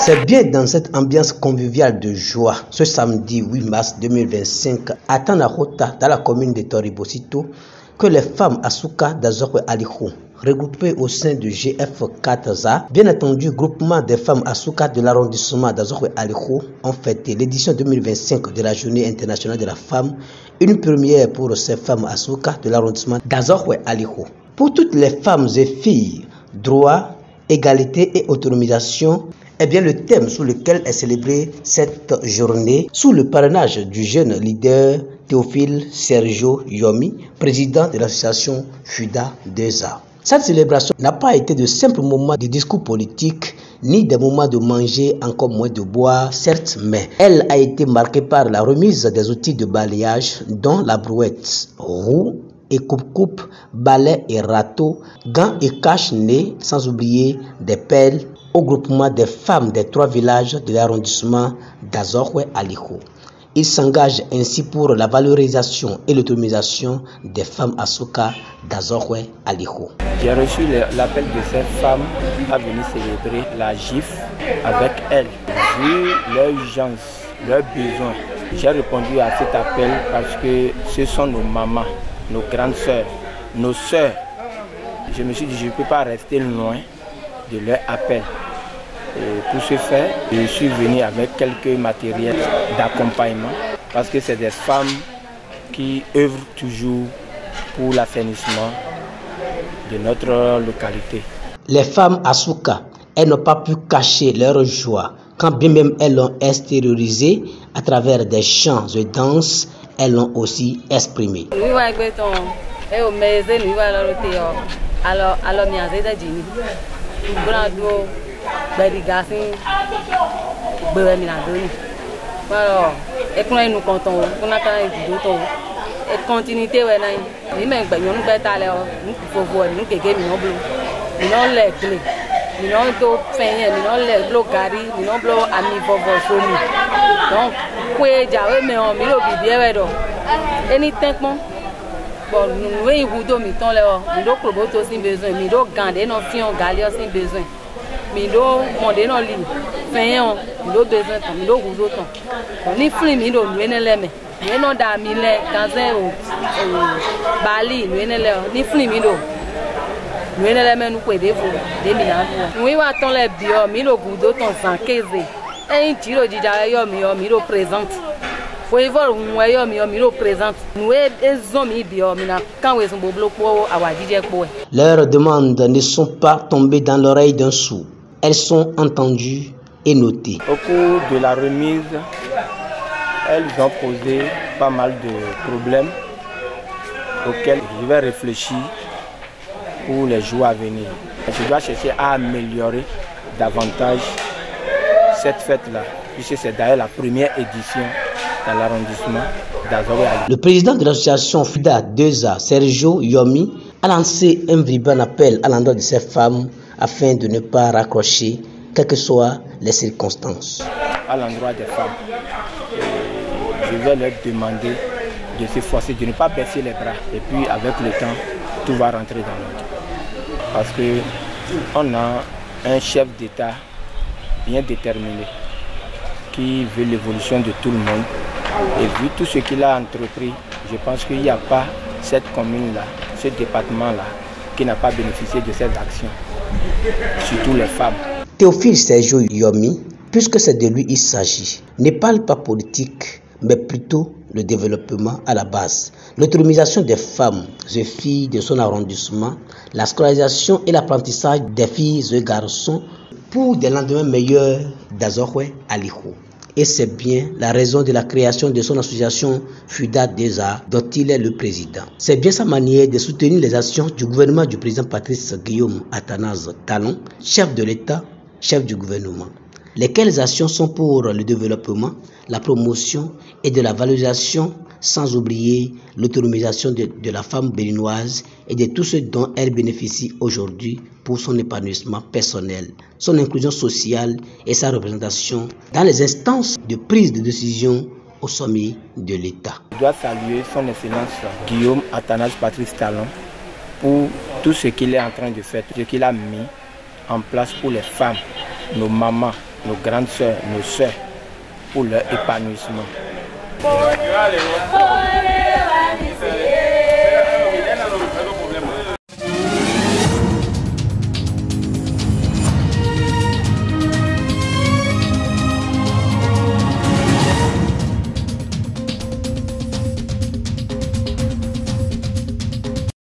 C'est bien dans cette ambiance conviviale de joie, ce samedi 8 mars 2025, à Tanarota, dans la commune de Toribosito, que les femmes Asuka d'Azokwe Aliko, regroupées au sein du GF4ZA, bien entendu groupement des femmes Asuka de l'arrondissement d'Azokwe Aliko, ont fêté l'édition 2025 de la Journée internationale de la femme, une première pour ces femmes Asuka de l'arrondissement d'Azokwe Aliko. Pour toutes les femmes et filles, droit, égalité et autonomisation est bien le thème sous lequel est célébrée cette journée sous le parrainage du jeune leader Théophile Sergio Yomi, président de l'association FUDA 2A. Cette célébration n'a pas été de simples moments de discours politique ni des moments de manger, encore moins de boire, certes, mais elle a été marquée par la remise des outils de balayage dont la brouette, roue et coupe-coupe, balai et râteau, gants et cache-nez, sans oublier des pelles au groupement des femmes des 3 villages de l'arrondissement d'Azokwe Aliko. Il s'engage ainsi pour la valorisation et l'autonomisation des femmes Asuka d'Azokwe Aliko. J'ai reçu l'appel de ces femmes à venir célébrer la GIF avec elles. Vu leur urgence, leurs besoins, j'ai répondu à cet appel parce que ce sont nos mamans, nos grandes sœurs, nos sœurs. Je me suis dit, je ne peux pas rester loin de leur appel. Et pour ce faire, je suis venu avec quelques matériels d'accompagnement parce que c'est des femmes qui œuvrent toujours pour l'assainissement de notre localité. Les femmes Asuka, elles n'ont pas pu cacher leur joie, quand bien même elles l'ont extériorisé à travers des chants et danses, elles l'ont aussi exprimé. Continuité ouais nan ni men gbe yon gbe ta le o ni fofo ni keke mi no blo mi no le gle mi no do fenye mi no le blo gari mi no blo ami fofo so mi donc kwe jawe me o mi lo bibi e we do eni tenkpon bon nous we iwudo mi ton le o mi do klobo to sin besoin mi do gande no fion galio sin besoin mi do monde no li fenye o mi do besoin ton mi do wudo ton ni fli mi do nuene le me nous non d'amile dans un Bali nous ni flimido nous ne mais nous pouvons des milliards nous attend les bio milo gudo ton sans keze et tiro dijara yo mi lo présente faut y voir mi lo présente nous zomi bio mina quand we sont boblo po awa dije po. Leurs demandes ne sont pas tombées dans l'oreille d'un sourd, elles sont entendues et notées. Au cours de la remise, elles ont posé pas mal de problèmes auxquels je vais réfléchir pour les jours à venir. Je dois chercher à améliorer davantage cette fête-là, puisque c'est d'ailleurs la première édition dans l'arrondissement d'Azokwe Aliko. Le président de l'association FUDA 2A, Sergio Yomi, a lancé un vibrant appel à l'endroit de ces femmes afin de ne pas raccrocher, quelles que soient les circonstances. À l'endroit des femmes, je vais leur demander de se forcer, de ne pas baisser les bras. Et puis avec le temps, tout va rentrer dans l'ordre. Parce qu'on a un chef d'État bien déterminé qui veut l'évolution de tout le monde. Et vu tout ce qu'il a entrepris, je pense qu'il n'y a pas cette commune-là, ce département-là, qui n'a pas bénéficié de ces actions, surtout les femmes. Théophile Sergio Yomi, puisque c'est de lui il s'agit, ne parle pas politique, mais plutôt le développement à la base, l'autonomisation des femmes et filles de son arrondissement, la scolarisation et l'apprentissage des filles et garçons pour des lendemains meilleurs d'Azokwe Aliko. Et c'est bien la raison de la création de son association FUDA 2A dont il est le président. C'est bien sa manière de soutenir les actions du gouvernement du président Patrice Guillaume Athanase Talon, chef de l'État, chef du gouvernement. Lesquelles actions sont pour le développement, la promotion et de la valorisation, sans oublier l'autonomisation de la femme béninoise et de tout ce dont elle bénéficie aujourd'hui pour son épanouissement personnel, son inclusion sociale et sa représentation dans les instances de prise de décision au sommet de l'État. Je dois saluer son Excellence Guillaume Athanase Patrice Talon pour tout ce qu'il est en train de faire, ce qu'il a mis en place pour les femmes, nos mamans, nos grandes sœurs, nos sœurs, pour leur épanouissement.